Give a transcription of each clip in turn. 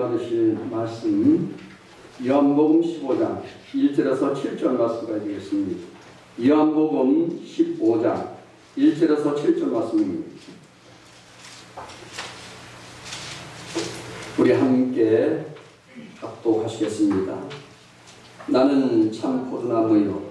받으실 말씀 요한복음 15장 1절에서 7절 말씀까지 되겠습니다. 요한복음 15장 1절에서 7절 말씀입니다. 우리 함께 합독하시겠습니다. 나는 참 포도나무요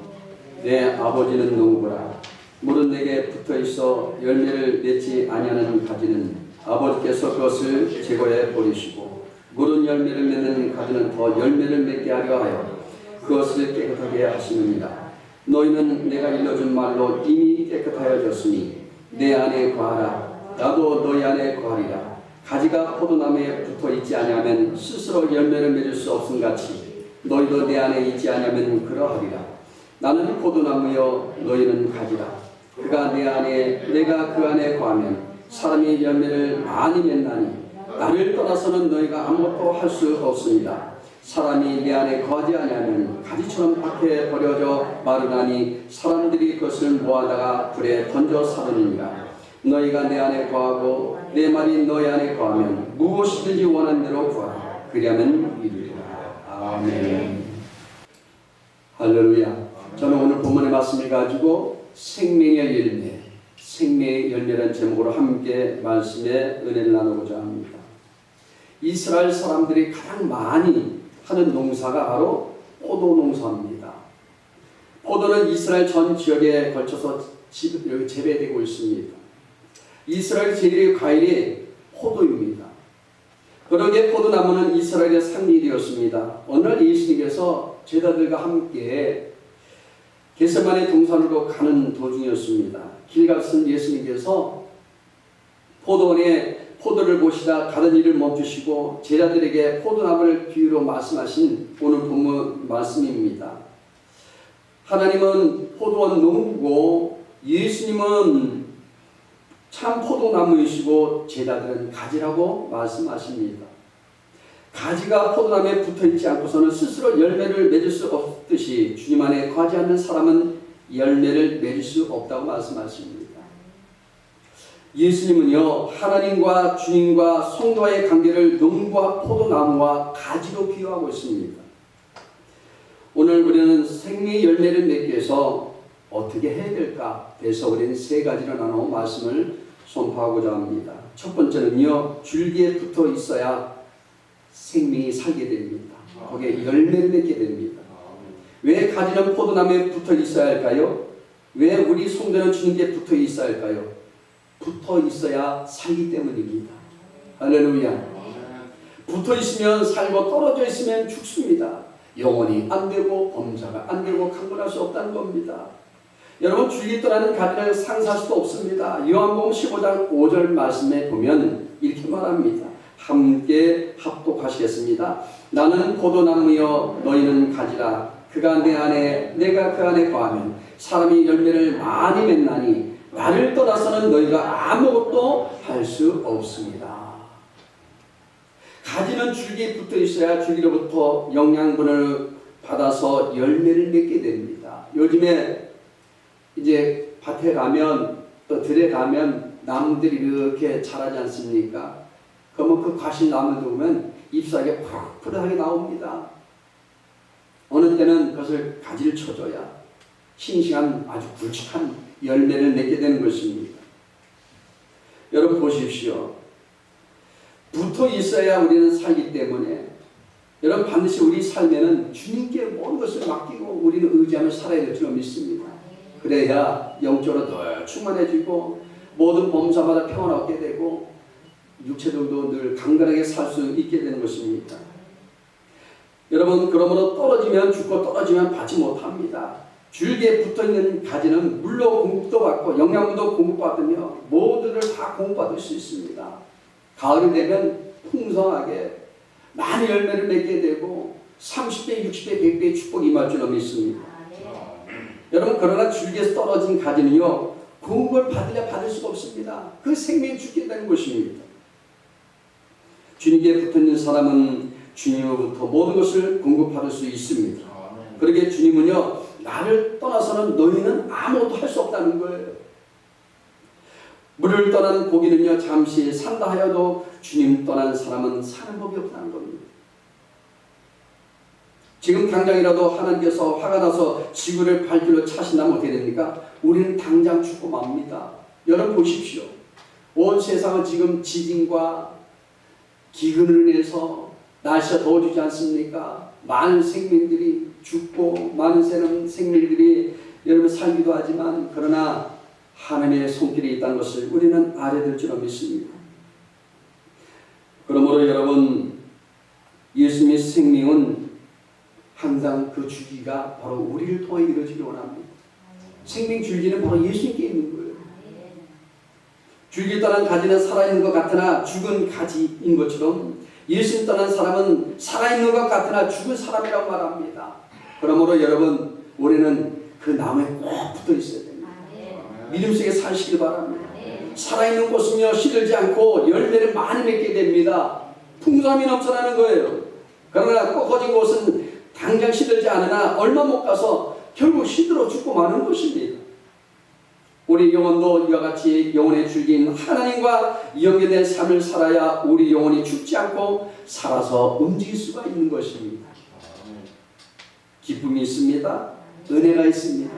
내 아버지는 농부라. 물은 내게 붙어있어 열매를 맺지 아니하는 가지는 아버지께서 그것을 제거해 버리시고 물은 열매를 맺는 가지는 더 열매를 맺게 하려 하여 그것을 깨끗하게 하시느니라. 너희는 내가 일러준 말로 이미 깨끗하여졌으니 내 안에 거하라. 나도 너희 안에 거하리라. 가지가 포도나무에 붙어있지 아니하면 스스로 열매를 맺을 수 없음같이 너희도 내 안에 있지 아니하면 그러하리라. 나는 포도나무여 너희는 가지라. 그가 내 안에 내가 그 안에 거하면 사람이 열매를 많이 맺나니 나를 떠나서는 너희가 아무것도 할 수 없습니다. 사람이 내 안에 거하지 아니하면 가지처럼 밖에 버려져 마르나니 사람들이 그것을 모아다가 불에 던져 사르느니라. 너희가 내 안에 거하고 내 말이 너희 안에 거하면 무엇이든지 원하는 대로 구하라. 그리하면 이루리라. 아멘. 할렐루야. 저는 오늘 본문의 말씀을 가지고 생명의 열매, 생명의 열매라는 제목으로 함께 말씀의 은혜를 나누고자 합니다. 이스라엘 사람들이 가장 많이 하는 농사가 바로 포도 농사입니다. 포도는 이스라엘 전 지역에 걸쳐서 재배되고 있습니다. 이스라엘 제1의 과일이 포도입니다. 그러기에 포도나무는 이스라엘의 상징이 되었습니다. 어느 날 예수님께서 제자들과 함께 겟세마네 동산으로 가는 도중이었습니다. 길 갔은 예수님께서 포도원에 포도를 보시다 가던 일을 멈추시고 제자들에게 포도나무를 비유로 말씀하신 오늘 본문 말씀입니다. 하나님은 포도원 농부고 예수님은 참 포도나무이시고 제자들은 가지라고 말씀하십니다. 가지가 포도나무에 붙어있지 않고서는 스스로 열매를 맺을 수 없듯이 주님 안에 거하지 않는 사람은 열매를 맺을 수 없다고 말씀하십니다. 예수님은요, 하나님과 주님과 성도와의 관계를 농부와 포도나무와 가지로 비유하고 있습니다. 오늘 우리는 생명의 열매를 맺기 위해서 어떻게 해야 될까? 그래서 우리는 세 가지로 나눠 말씀을 선포하고자 합니다. 첫 번째는요, 줄기에 붙어 있어야 생명이 살게 됩니다. 거기에 열매를 맺게 됩니다. 왜 가지는 포도나무에 붙어 있어야 할까요? 왜 우리 성도는 주님께 붙어 있어야 할까요? 붙어 있어야 살기 때문입니다. 할렐루야. 붙어 있으면 살고 떨어져 있으면 죽습니다. 영혼이 안 되고 범사가 안 되고 강건할 수 없다는 겁니다. 여러분, 줄기 떠나는 가지를 상상할 수도 없습니다. 요한복음 15장 5절 말씀에 보면 이렇게 말합니다. 함께 합독하시겠습니다. 나는 포도나무여 너희는 가지라. 그가 내 안에 내가 그 안에 거하면 사람이 열매를 많이 맺나니 나를 떠나서는 너희가 아무것도 할 수 없습니다. 가지는 줄기에 붙어 있어야 줄기로부터 영양분을 받아서 열매를 맺게 됩니다. 요즘에 이제 밭에 가면 또 들에 가면 나무들이 이렇게 자라지 않습니까? 그러면 그 과실 나무들 보면 잎사귀가 푸릇푸릇하게 나옵니다. 어느 때는 그것을 가지를 쳐줘야 싱싱한 아주 굵직한 열매를 맺게 되는 것입니다. 여러분 보십시오. 붙어 있어야 우리는 살기 때문에 여러분 반드시 우리 삶에는 주님께 모든 것을 맡기고 우리는 의지하며 살아야 될 줄 믿습니다. 그래야 영적으로 늘 충만해지고 모든 범사마다 평안을 얻게 되고 육체들도 늘 강건하게 살 수 있게 되는 것입니다. 여러분, 그러므로 떨어지면 죽고 떨어지면 받지 못합니다. 줄기에 붙어있는 가지는 물로 공급도 받고 영양분도 공급받으며 모두를 다 공급받을 수 있습니다. 가을이 되면 풍성하게 많은 열매를 맺게 되고 30배, 60배, 100배의 축복이 임할 줄로 믿습니다. 여러분, 그러나 줄기에서 떨어진 가지는요, 공급을 받으려 받을 수가 없습니다. 그 생명이 죽게 되는 것입니다. 주님께 붙어있는 사람은 주님으로부터 모든 것을 공급받을 수 있습니다. 그러기에 주님은요, 나를 떠나서는 너희는 아무것도 할 수 없다는 거예요. 물을 떠난 고기는요 잠시 산다 하여도 주님 떠난 사람은 사는 법이 없다는 겁니다. 지금 당장이라도 하나님께서 화가 나서 지구를 발길로 차신다면 어떻게 됩니까? 우리는 당장 죽고 맙니다. 여러분 보십시오. 온 세상은 지금 지진과 기근으로 인해서 날씨가 더워지지 않습니까? 많은 생명들이 죽고 많은 생명들이 여러분 살기도 하지만 그러나 하나님의 손길이 있다는 것을 우리는 알아야 될 줄 믿습니다. 그러므로 여러분 예수님의 생명은 항상 그 줄기가 바로 우리를 통해 이루어지기 원합니다. 생명 줄기는 바로 예수님께 있는 거예요. 줄기 떠난 가지는 살아있는 것 같으나 죽은 가지인 것처럼 예수님 떠난 사람은 살아있는 것 같으나 죽은 사람이라고 말합니다. 그러므로 여러분 우리는 그 나무에 꼭 붙어 있어야 됩니다. 믿음 속에 사시길 바랍니다. 살아있는 꽃은요 시들지 않고 열매를 많이 맺게 됩니다. 풍성함이 넘쳐나는 거예요. 그러나 꺾어진 꽃은 당장 시들지 않으나 얼마 못 가서 결국 시들어 죽고 마는 것입니다. 우리 영혼도 이와 같이 영혼의 줄기인 하나님과 연결된 삶을 살아야 우리 영혼이 죽지 않고 살아서 움직일 수가 있는 것입니다. 기쁨이 있습니다. 은혜가 있습니다.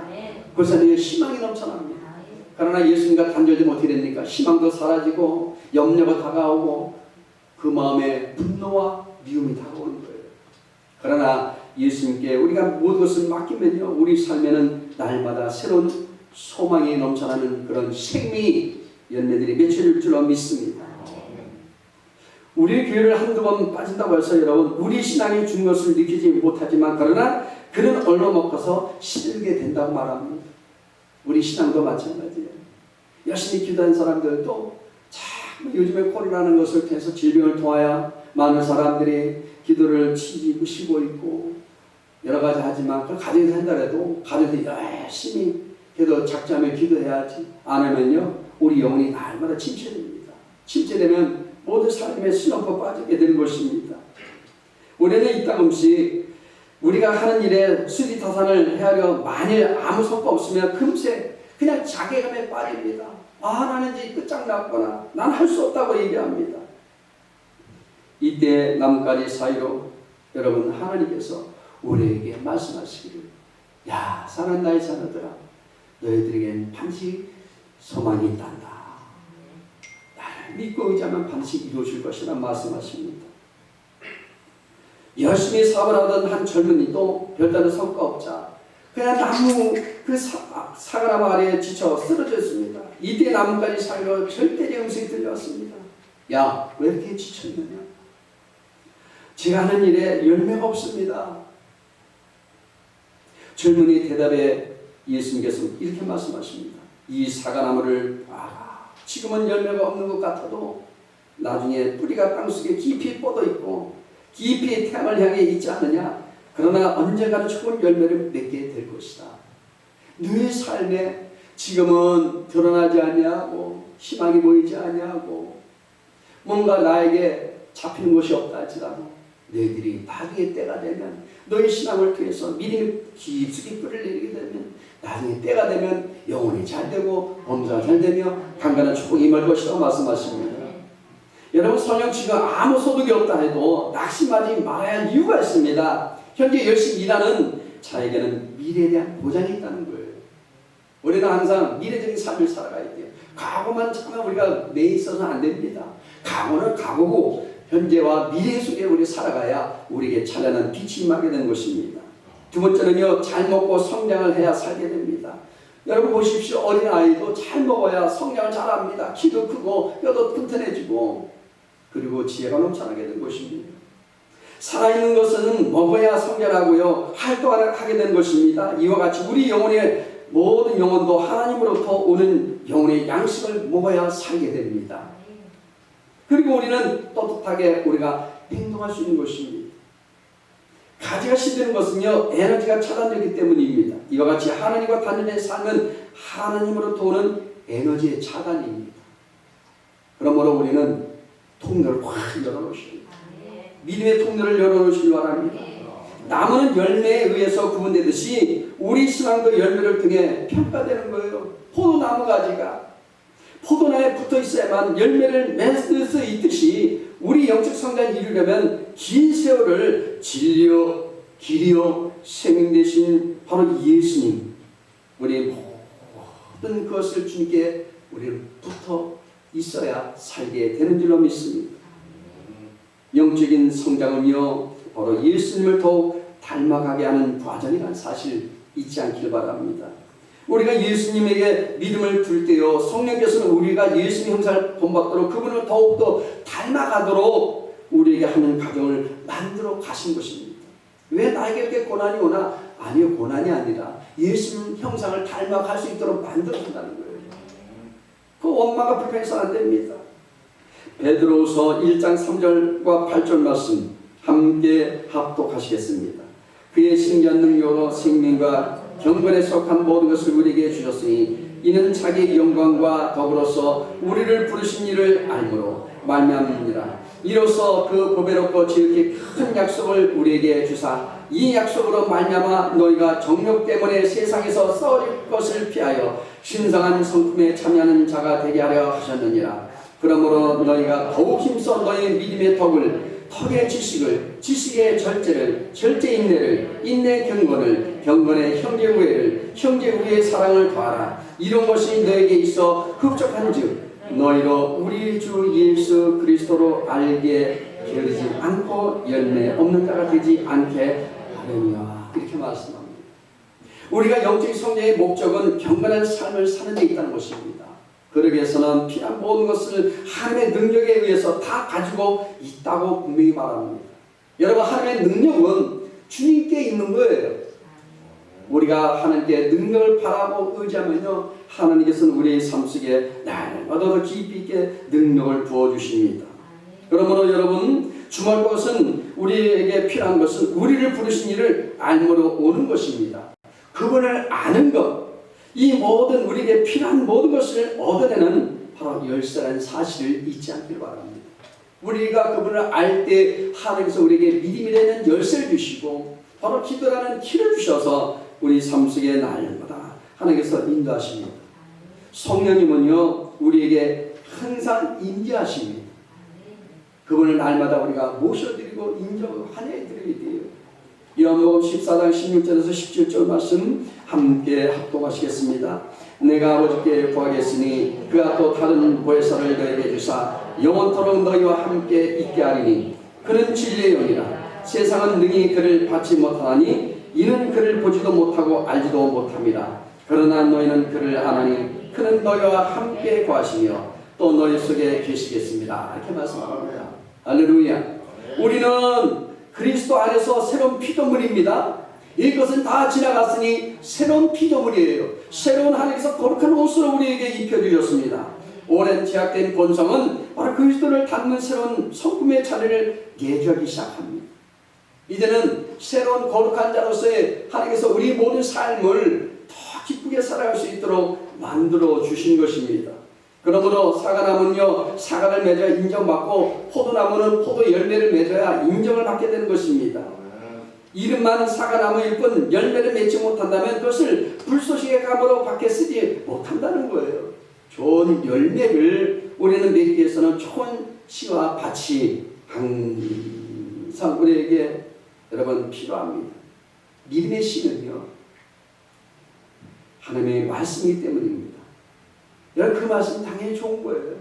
그래서 희망이 넘쳐납니다. 그러나 예수님과 단절되면 어떻게 됩니까? 희망도 사라지고 염려가 다가오고 그 마음에 분노와 미움이 다가오는 거예요. 그러나 예수님께 우리가 모든 것을 맡기면요 우리 삶에는 날마다 새로운 소망이 넘쳐나는 그런 생명이 열매들이 맺혀질 줄로 믿습니다. 우리 교회를 한두 번 빠진다고 해서 여러분 우리 신앙이 죽는 것을 느끼지 못하지만 그러나 그는 얼마 못 가서 시들게 된다고 말합니다. 우리 신앙도 마찬가지예요. 열심히 기도하는 사람들도 참 요즘에 코로나라는 것을 통해서 질병을 통하여 많은 사람들이 기도를 쉬고 있고 여러 가지 하지만 그걸 가정에서 한다래도 가정에서 열심히 그래도 작자며 기도해야지. 안 하면요 우리 영혼이 날마다 침체됩니다. 침체되면 모든 삶의 순환법 빠지게 되는 것입니다. 우리는 이따금씩 우리가 하는 일에 수리타산을 헤아려 만일 아무 성과 없으면 금세 그냥 자괴감에 빠집니다. 나는 이제 끝장났거나 난 할 수 없다고 얘기합니다. 이때 나뭇가지 사이로 여러분 하나님께서 우리에게 말씀하시기를 야 사랑하는 나의 자녀들아 너희들에겐 반드시 소망이 있단다. 나를 믿고 의지하면 반드시 이루어질 것이라 말씀하십니다. 열심히 사업을 하던 한 젊은이도 별다른 성과 없자 그냥 나무 그 사과나무 아래에 지쳐 쓰러졌습니다. 이때 나뭇가지 사이로 절대적 음성이 들려왔습니다. 야 왜 이렇게 지쳐있느냐? 제가 하는 일에 열매가 없습니다. 젊은이 대답에 예수님께서 이렇게 말씀하십니다. 이 사과나무를 알아. 지금은 열매가 없는 것 같아도 나중에 뿌리가 땅속에 깊이 뻗어있고 깊이 태양을 향해 있지 않느냐? 그러나 언젠가는 좋은 열매를 맺게 될 것이다. 너의 삶에 지금은 드러나지 않냐고 희망이 보이지 않냐고 뭔가 나에게 잡히는 것이 없다 할지라도 너희들이 나중에 때가 되면 너희 신앙을 통해서 믿음이 깊숙이 뿌리를 내리게 되면 나중에 때가 되면 영혼이 잘 되고 범사가 잘 되며 강간한 축복이 임할 것이라고 말씀하십니다. 여러분 설령 지금 아무 소득이 없다 해도 낙심하지 말아야 할 이유가 있습니다. 현재 열심히 일하는 자에게는 미래에 대한 보장이 있다는 거예요. 우리는 항상 미래적인 삶을 살아가야 돼요. 과거만 참으면 우리가 내 있어서는 안 됩니다. 과거는 과거고 현재와 미래 속에 우리 살아가야 우리에게 찬란한 빛이 임하게 되는 것입니다. 두 번째는요, 잘 먹고 성장을 해야 살게 됩니다. 여러분 보십시오. 어린아이도 잘 먹어야 성장을 잘합니다. 키도 크고 뼈도 튼튼해지고 그리고 지혜가 넘쳐나게 된 것입니다. 살아있는 것은 먹어야 성장하고요 활동을 하게 되는 것입니다. 이와 같이 우리 영혼의 모든 영혼도 하나님으로부터 오는 영혼의 양식을 먹어야 살게 됩니다. 그리고 우리는 떳떳하게 우리가 행동할 수 있는 것입니다. 가지가 시드는 것은요 에너지가 차단되기 때문입니다. 이와 같이 하나님과 단련된 삶은 하나님으로부터 오는 에너지의 차단입니다. 그러므로 우리는 통로를 확 열어놓으십니다. 믿음의 통로를 열어놓으시기 바랍니다. 나무는 열매에 의해서 구분되듯이 우리 신앙도 열매를 통해 평가되는 거예요. 포도나무 가지가 포도나무에 붙어 있어야만 열매를 맺을 수 있듯이 우리 영적 성장을 이루려면 긴 세월을 진리요 길이요 생명 되신 바로 예수님, 우리 모든 것을 주님께 우리는 붙어 있어야 살게 되는 줄로 믿습니다. 영적인 성장은요 바로 예수님을 더욱 닮아가게 하는 과정이라는 사실 잊지 않길 바랍니다. 우리가 예수님에게 믿음을 둘 때요, 성령께서는 우리가 예수님 형상을 본받도록 그분을 더욱더 닮아가도록 우리에게 하는 과정을 만들어 가신 것입니다. 왜 나에게 이렇게 고난이 오나? 아니요, 고난이 아니라 예수님 형상을 닮아갈 수 있도록 만들어준다는 거예요. 그 원망과 불평해서 안 됩니다. 베드로후서 1장 3절과 8절 말씀 함께 합독하시겠습니다. 그의 신기한 능력으로 생명과 경건에 속한 모든 것을 우리에게 주셨으니 이는 자기의 영광과 더불어서 우리를 부르신 이를 알므로 말미암느니라. 이로써 그 보배롭고 지극히 큰 약속을 우리에게 주사 이 약속으로 말미암아 너희가 정욕 때문에 세상에서 썩을 것을 피하여 신성한 성품에 참여하는 자가 되게 하려 하셨느니라. 그러므로 너희가 더욱 힘써 너희 믿음의 덕의 지식을, 지식의 절제를, 절제 인내를, 인내 경건을, 경건의 형제 우애를, 형제 우애의 사랑을 더하라. 이런 것이 너에게 있어 흡족한즉 너희로 우리 주 예수 그리스도로 알게 게으르지 않고 열매 없는 자가 되지 않게 하려니와. 이렇게 말씀합니다. 우리가 영적인 성장의 목적은 경건한 삶을 사는 데 있다는 것입니다. 그러기 위해서는 필요한 모든 것을 하나님의 능력에 의해서 다 가지고 있다고 분명히 말합니다. 여러분, 하나님의 능력은 주님께 있는 거예요. 우리가 하나님께 능력을 바라고 의지하면요, 하나님께서는 우리의 삶 속에 날마다 더 깊이 있게 능력을 부어주십니다. 그러므로 여러분, 주말 것은 우리에게 필요한 것은 우리를 부르신 이를 알므로 오는 것입니다. 그분을 아는 것, 이 모든 우리에게 필요한 모든 것을 얻어내는 바로 열쇠라는 사실을 잊지 않기를 바랍니다. 우리가 그분을 알 때 하나님께서 우리에게 믿음이 되는 열쇠를 주시고 바로 기도라는 키를 주셔서 우리 삶 속에 날마다 하나님께서 인도하십니다. 성령님은요 우리에게 항상 임재하십니다. 그분을 날마다 우리가 모셔드리고 인정하고 환영해드리게 돼요. 요한복음 14장 16절에서 17절 말씀 함께 합독하시겠습니다. 내가 아버지께 구하겠으니 그가 또 다른 보혜사를 너에게 주사 영원토록 너희와 함께 있게 하리니 그는 진리의 영이라. 세상은 능히 그를 받지 못하나니 이는 그를 보지도 못하고 알지도 못함이라. 그러나 너희는 그를 아나니 그는 너희와 함께 거하시며 또 너희 속에 계시겠습니다. 이렇게 말씀합니다. 할렐루야. 우리는 그리스도 안에서 새로운 피조물입니다. 이것은 다 지나갔으니 새로운 피조물이에요. 새로운 하나님께서 거룩한 옷을 우리에게 입혀주셨습니다. 오랜 제약된 본성은 바로 그리스도를 닮는 새로운 성품의 자리를 내주하기 시작합니다. 이제는 새로운 거룩한 자로서의 하나님께서 우리 모든 삶을 더 기쁘게 살아갈 수 있도록 만들어 주신 것입니다. 그러므로 사과나무는요 사과를 맺어야 인정받고 포도나무는 포도 열매를 맺어야 인정을 받게 되는 것입니다. 이름만 사과나무일 뿐 열매를 맺지 못한다면 그것을 불쏘시개 감으로 밖에 쓰지 못한다는 거예요. 좋은 열매를 우리는 맺기 위해서는 좋은 씨와 밭이 항상 우리에게 여러분 필요합니다. 믿음의 씨는요 하나님의 말씀이기 때문입니다. 여러분 그 말씀은 당연히 좋은 거예요.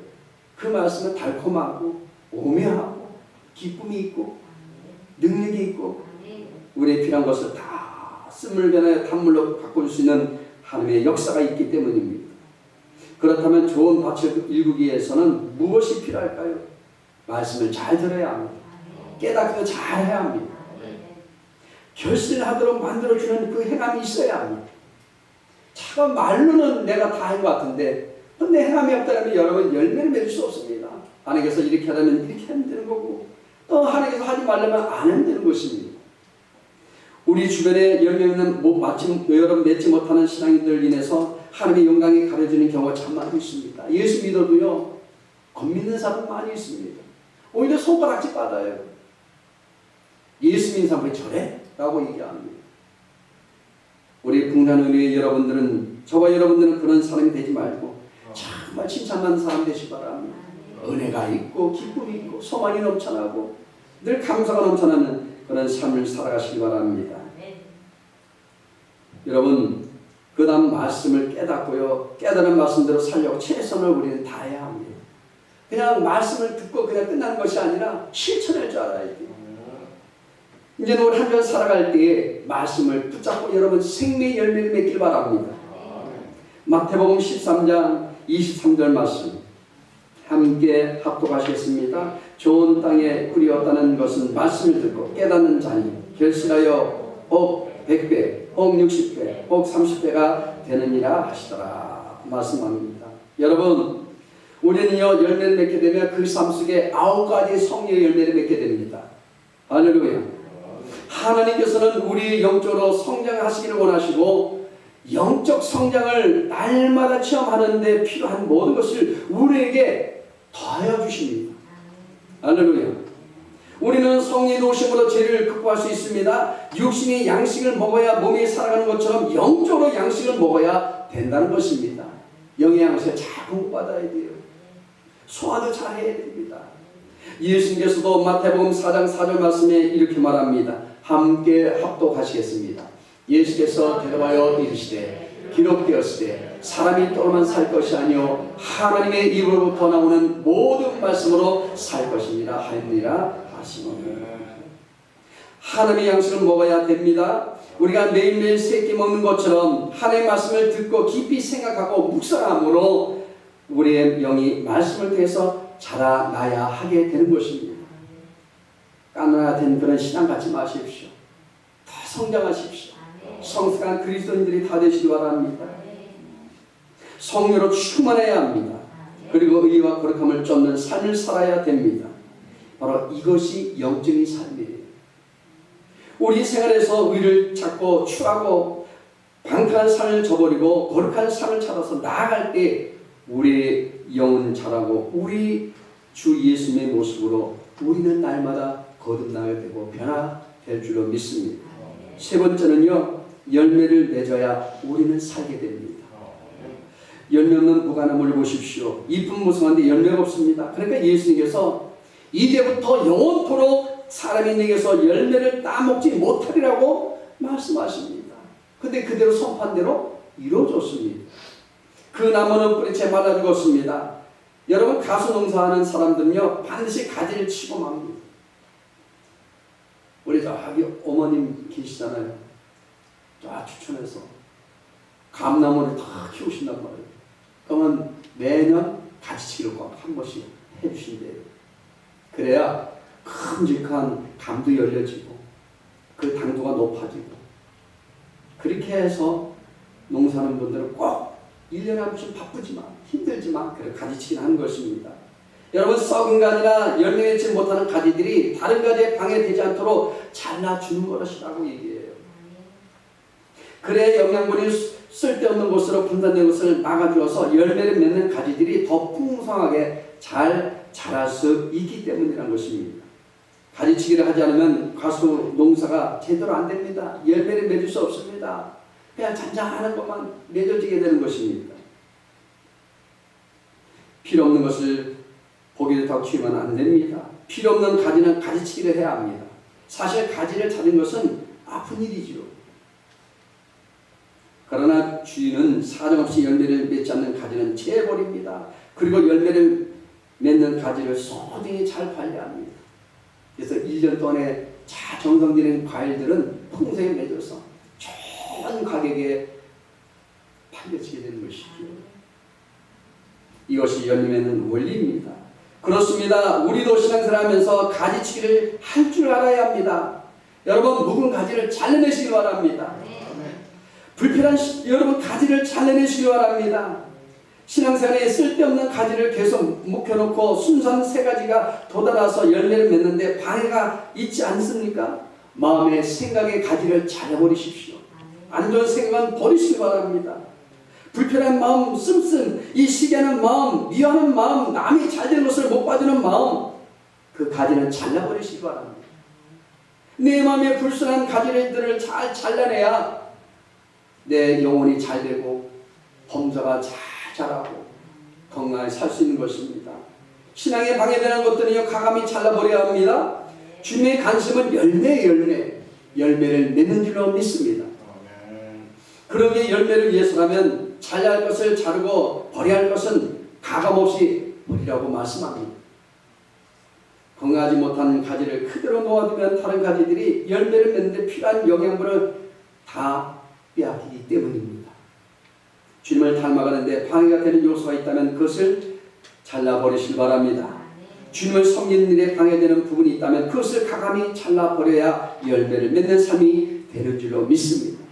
그 말씀은 달콤하고 오묘하고 기쁨이 있고 능력이 있고 우리의 필요한 것을 다 쓴물 변화에 단물로 바꿀 수 있는 하나님의 역사가 있기 때문입니다. 그렇다면 좋은 밭을 일구기 위해서는 무엇이 필요할까요? 말씀을 잘 들어야 합니다. 깨닫기도 잘 해야 합니다. 결실하도록 만들어주는 그 행함이 있어야 합니다. 참 말로는 내가 다 한 것 같은데 근데 행함이 없다면 여러분 열매를 맺을 수 없습니다. 하나님께서 이렇게 하려면 이렇게 하면 되는 거고 또 하나님께서 하지 말려면 안 하면 되는 것입니다. 우리 주변에 열매는 여러분 맺지 못하는 신앙인들 인해서 하나님의 영광이 가려지는 경우가 참 많이 있습니다. 예수 믿어도요 겁믿는 사람 많이 있습니다. 오히려 손가락질 받아요. 예수 믿는 사람이 저래? 라고 얘기합니다. 우리 북한의회 여러분들은 저와 여러분들은 그런 사람이 되지 말고 참 정말 칭찬받는 사람 되시기 바랍니다. 은혜가 있고 기쁨이 있고 소망이 넘쳐나고 늘 감사가 넘쳐나는 그런 삶을 살아가시기 바랍니다. 여러분, 그 다음 말씀을 깨닫고요, 깨달은 말씀대로 살려고 최선을 우리는 다해야 합니다. 그냥 말씀을 듣고 그냥 끝나는 것이 아니라 실천할 줄 알아야 돼요. 이제는 우리 한 주간 살아갈 때에 말씀을 붙잡고 여러분 생명의 열매를 맺길 바랍니다. 마태복음 13장 23절 말씀 함께 합독하시겠습니다. 좋은 땅에 뿌리었다는 것은 말씀을 듣고 깨닫는 자니 결실하여 복 100배, 복 60배, 복 30배가 되느니라 하시더라 말씀합니다. 여러분, 우리는요 열매를 맺게 되면 그 삶 속에 9가지 성령의 열매를 맺게 됩니다. 할렐루야. 하나님께서는 우리 영적으로 성장하시기를 원하시고 영적 성장을 날마다 체험하는 데 필요한 모든 것을 우리에게 더하여 주십니다. 할렐루야. 우리는 성령의 도우심으로 죄를 극복할 수 있습니다. 육신의 양식을 먹어야 몸이 살아가는 것처럼 영적으로 양식을 먹어야 된다는 것입니다. 영의 양식을 잘 공부받아야 돼요. 소화도 잘 해야 됩니다. 예수님께서도 마태복음 4장 4절 말씀에 이렇게 말합니다. 함께 합독하시겠습니다. 예수께서 대답하여 이르시되 기록되었으되 사람이 떡으로만 살 것이 아니요 하나님의 입으로부터 나오는 모든 말씀으로 살 것입니다 하였느니라 하시니, 하나님의 양식을 먹어야 됩니다. 우리가 매일매일 새끼 먹는 것처럼 하나님의 말씀을 듣고 깊이 생각하고 묵상함으로 우리의 영이 말씀을 통해서 자라나야 하게 되는 것입니다. 까놓아야 그런 신앙 갖지 마십시오. 더 성장하십시오. 성숙한 그리스도인들이 다 되시기 바랍니다. 성령으로 충만해야 합니다. 그리고 의와 거룩함을 쫓는 삶을 살아야 됩니다. 바로 이것이 영적인 삶이에요. 우리 생활에서 의를 찾고 추하고 방탕한 삶을 저버리고 거룩한 삶을 찾아서 나아갈 때 우리의 영은 자라고 우리 주 예수님의 모습으로 우리는 날마다 거듭나게 되고 변화될 줄로 믿습니다. 세 번째는요, 열매를 맺어야 우리는 살게 됩니다. 열매 없는 무화과나무를 보십시오. 잎은 무성한데 열매가 없습니다. 그러니까 예수님께서 이제부터 영원토록 사람이 내게서 열매를 따먹지 못하리라고 말씀하십니다. 근데 그대로 선판대로 이루어졌습니다. 그 나무는 뿌리채 말라 죽었습니다. 여러분, 가수 농사하는 사람들은요 반드시 가지를 치고 맙니다. 우리 저기 어머님 계시잖아요. 저 추천해서 감나무를 다 키우신단 말이에요. 그러면 매년 가지치기를 꼭 한 번씩 해주신대요. 그래야 큼직한 감도 열려지고 그 당도가 높아지고, 그렇게 해서 농사하는 분들은 꼭 1년에 한 번씩 바쁘지만 힘들지만 그래 가지치기를 하는 것입니다. 여러분, 썩은 가지나 열매 맺지 못하는 가지들이 다른 가지에 방해되지 않도록 잘라주는 것이라고 얘기해요. 그래 영양분이 쓸데없는 곳으로 분산된 것을 막아주어서 열매를 맺는 가지들이 더 풍성하게 잘 자랄 수 있기 때문이라는 것입니다. 가지치기를 하지 않으면 가수 농사가 제대로 안 됩니다. 열매를 맺을 수 없습니다. 그냥 잔잔하는 것만 맺어지게 되는 것입니다. 필요 없는 것을 보기 좋다고 키우면 안 됩니다. 필요 없는 가지는 가지치기를 해야 합니다. 사실 가지를 찾은 것은 아픈 일이지요. 그러나 주인은 사정없이 열매를 맺지 않는 가지는 재버립니다. 그리고 열매를 맺는 가지를 소중히 잘 관리합니다. 그래서 1년 동안에 잘 정성들인 과일들은 풍성히 맺어서 좋은 가격에 팔려지게 되는 것이죠. 이것이 열매 맺는 원리입니다. 그렇습니다. 우리도 신앙생활하면서 가지치기를 할 줄 알아야 합니다. 여러분, 묵은 가지를 잘라내시기 바랍니다. 불필요한 여러분 가지를 잘라내시기 바랍니다. 신앙생활에 쓸데없는 가지를 계속 묵혀놓고 순수한 새 가지가 돋아나서 열매를 맺는데 방해가 있지 않습니까? 마음의 생각의 가지를 잘라버리십시오. 안 좋은 생각은 버리시기 바랍니다. 불편한 마음, 씀씀, 이 시기하는 마음, 미워하는 마음, 남이 잘된 것을 못 봐주는 마음, 그 가지는 잘라버리시기 바랍니다. 내 마음에 불순한 가지들을 잘 잘라내야 내 영혼이 잘 되고 범사가 잘 자라고 건강하게 살 수 있는 것입니다. 신앙에 방해되는 것들은요, 가감히 잘라버려야 합니다. 주님의 관심은 열매를 맺는 줄로 믿습니다. 그러기에 열매를 위해서라면 잘라야 할 것을 자르고 버려야 할 것은 가감없이 버리라고 말씀합니다. 건강하지 못한 가지를 그대로 놓아두면 다른 가지들이 열매를 맺는데 필요한 영양분을 다 빼앗기기 때문입니다. 주님을 닮아가는데 방해가 되는 요소가 있다면 그것을 잘라버리시기 바랍니다. 주님을 섬기는 일에 방해되는 부분이 있다면 그것을 가감히 잘라버려야 열매를 맺는 삶이 되는 줄로 믿습니다.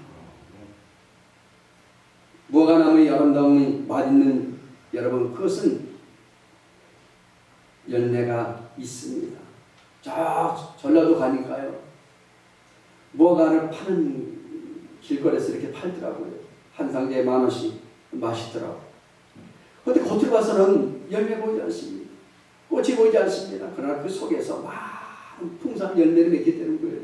무화과나무의 아름다움이 맛있는 여러분, 그것은 열매가 있습니다. 저 전라도 가니까요, 무화과를 파는 길거리에서 이렇게 팔더라고요. 한 상자에 10,000원씩. 맛있더라고요. 그런데 겉으로 봐서는 열매 보이지 않습니다. 꽃이 보이지 않습니다. 그러나 그 속에서 많은 풍성한 열매를 맺게 되는 거예요.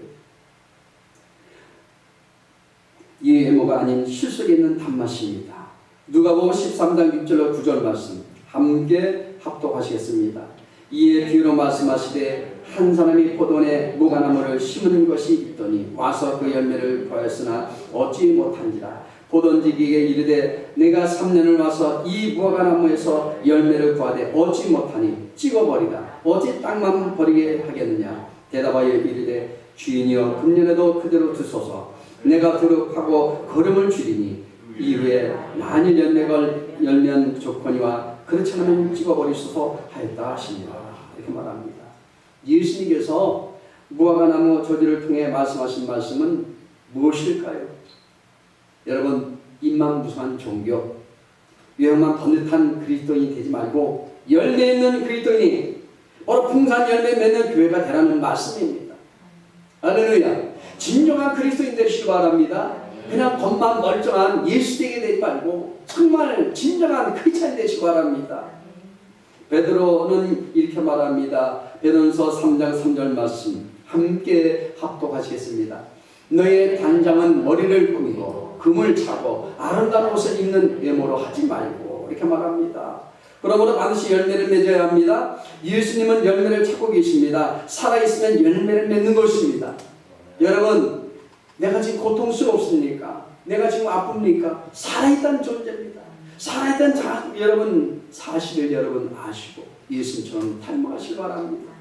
이 외모가 아닌 실속에 있는 단맛입니다. 누가복음 13장 6절로 9절 말씀 함께 합독하시겠습니다. 이에 비유로 말씀하시되 한 사람이 포도원에 무화과나무를 심은 것이 있더니 와서 그 열매를 보았으나 얻지 못한지라. 포도원지기에게 이르되 내가 3년을 와서 이 무화과나무에서 열매를 구하되 얻지 못하니 찍어버리라. 어찌 땅만 버리게 하겠느냐. 대답하여 이르되 주인이여 금년에도 그대로 두소서. 내가 두룩하고 걸음을 줄이니 이후에 만일 열매가 열면 좋거니와 그렇지 않으면 찍어버리소서 하였다 하시니라. 이렇게 말합니다. 예수님께서 무화과나무 저주를 통해 말씀하신 말씀은 무엇일까요? 여러분, 입만무성한 종교, 외형만 번듯한 그리스도인이 되지 말고 열매 있는 그리스도인이 바로 풍성한 열매 맺는 교회가 되라는 말씀입니다. 할렐루야. 진정한 그리스도인 되시기 바랍니다. 그냥 겉만 멀쩡한 예수되게 되지 말고 정말 진정한 크리스찬 되시기 바랍니다. 베드로는 이렇게 말합니다. 베드로전서 3장 3절 말씀 함께 합독하시겠습니다. 너의 단장은 머리를 꾸미고 금을 차고 아름다운 옷을 입는 외모로 하지 말고, 이렇게 말합니다. 그러므로 반드시 열매를 맺어야 합니다. 예수님은 열매를 찾고 계십니다. 살아있으면 열매를 맺는 것입니다. 여러분, 내가 지금 고통스럽습니까? 내가 지금 아픕니까? 살아있다는 존재입니다. 살아있다는 여러분 사실을 여러분 아시고 예수님처럼 닮아가시기 바랍니다.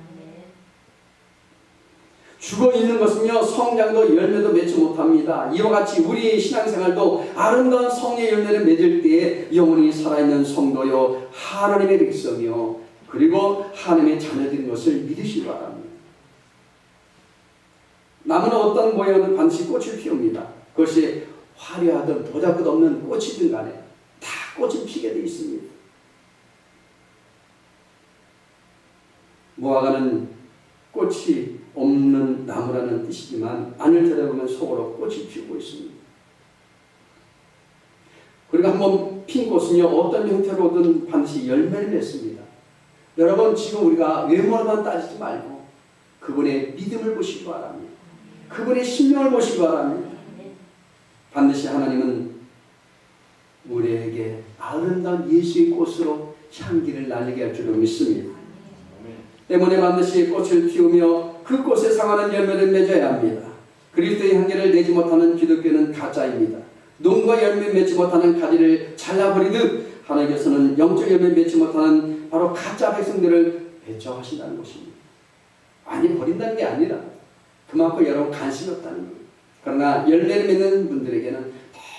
죽어있는 것은요, 성장도 열매도 맺지 못합니다. 이와 같이 우리의 신앙생활도 아름다운 성의 열매를 맺을 때에 영원히 살아있는 성도요, 하나님의 백성이요, 그리고 하나님의 자녀된 것을 믿으시기 바랍니다. 나무는 어떤 모양은 반드시 꽃을 피웁니다. 그것이 화려하든 보잘것없는 꽃이든 간에 다 꽃이 피게 되어 있습니다. 무화과는 꽃이 없는 나무라는 뜻이지만 안을 들여다보면 속으로 꽃이 피우고 있습니다. 그리고 한번 핀 꽃은요, 어떤 형태로든 반드시 열매를 맺습니다. 여러분, 지금 우리가 외모만 따지지 말고 그분의 믿음을 보시기 바랍니다. 그분의 신명을 보시기 바랍니다. 반드시 하나님은 우리에게 아름다운 예수의 꽃으로 향기를 날리게 할 줄로 믿습니다. 때문에 반드시 꽃을 피우며 그 꽃에 상하는 열매를 맺어야 합니다. 그리스도의 향기를 내지 못하는 기독교는 가짜입니다. 농과 열매 맺지 못하는 가지를 잘라버리듯 하나님께서는 영적 열매 맺지 못하는 바로 가짜 백성들을 배척하신다는 것입니다. 아니, 버린다는 게 아니라 그만큼 여러분 관심이 없다는 거예요. 그러나 열매를 맺는 분들에게는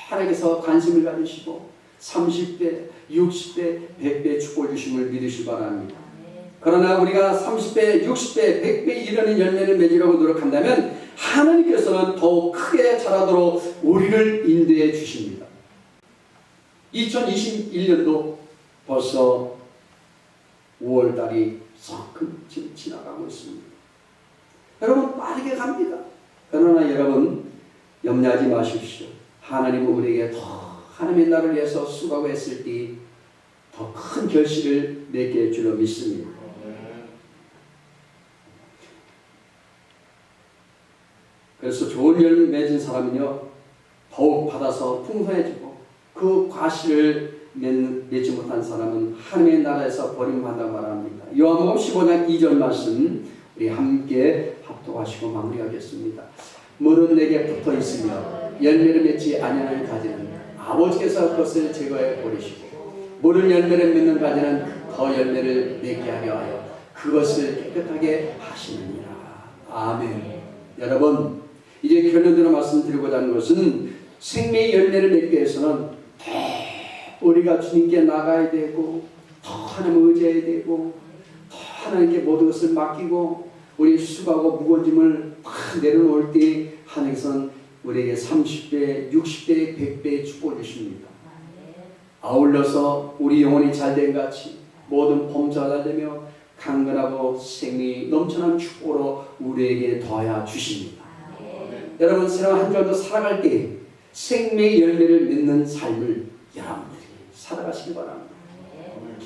하나님께서 관심을 가지시고 30배, 60배, 100배 축복을 주심을 믿으시기 바랍니다. 그러나 우리가 30배, 60배, 100배 이르는 열매를 맺으려고 노력한다면 하나님께서는 더욱 크게 자라도록 우리를 인도해 주십니다. 2021년도 벌써 5월달이 성큼 지나가고 있습니다. 여러분, 빠르게 갑니다. 그러나 여러분, 염려하지 마십시오. 하나님은 우리에게 더 하나님의 나라를 위해서 수고했을 때 더 큰 결실을 맺게 할 줄로 믿습니다. 그래서 좋은 열매 맺은 사람은요, 더욱 받아서 풍성해지고 그 과실을 맺지 못한 사람은 하나님의 나라에서 버림받는다고 말합니다. 요한복음 15장 2절 말씀 우리 함께 합독하시고 마무리하겠습니다. 물은 내게 붙어 있으며 열매를 맺지 아니하는 가지는 아버지께서 그것을 제거해 버리시고 물은 열매를 맺는 가지는 더 열매를 맺게 하려 그것을 깨끗하게 하시느니라. 아멘. 여러분, 이제 결론으로 말씀드리고자 하는 것은 생명의 열매를 맺기 위해서는 우리가 주님께 나가야 되고 더 하나님을 의지해야 되고 더 하나님께 모든 것을 맡기고 우리의 수고하고 무거운 짐을 다 내려놓을 때 하나님께서는 우리에게 30배, 60배, 100배의 축복을 주십니다. 아울러서 우리 영혼이 잘된 같이 모든 범사가 되며 강건하고 생명이 넘쳐난 축복으로 우리에게 더하여 주십니다. 여러분, 새로운 한 주도 살아갈 때 생명의 열매를 맺는 삶을 여러분들이 살아가시기 바랍니다.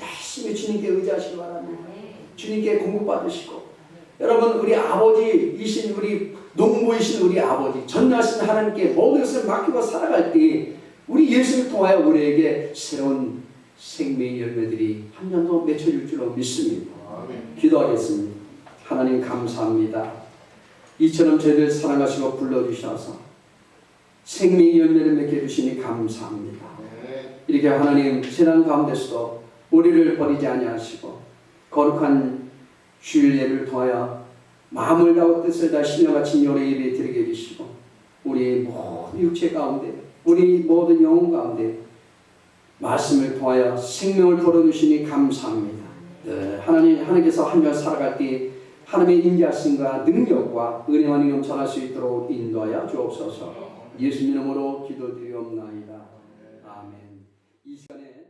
열심히 주님께 의지하시기 바랍니다. 주님께 공급받으시고 여러분, 우리 아버지이신 우리 농부이신 우리 아버지 전능하신 하나님께 모든 것을 맡기고 살아갈 때 우리 예수를 통하여 우리에게 새로운 생명의 열매들이 한 년도 맺혀질 줄로 믿습니다. 기도하겠습니다. 하나님 감사합니다. 이처럼 저희들 사랑하시고 불러주셔서 생명의 열매를 맺게 해주시니 감사합니다. 이렇게 하나님 세상 가운데서도 우리를 버리지 아니하시고 거룩한 주일 예를 통하여 마음을 다하고 뜻을 다해 신령과 진정으로 예배 드리게 해주시고 우리 모든 육체 가운데 우리 모든 영혼 가운데 말씀을 통하여 생명을 불어주시니 감사합니다. 하나님께서 한 년 살아갈 때 하나님의 인자하심과 능력과 은혜만이 넘쳐날 수 있도록 인도하여 주옵소서. 예수님 이름으로 기도드리옵나이다. 아멘. 이 시간에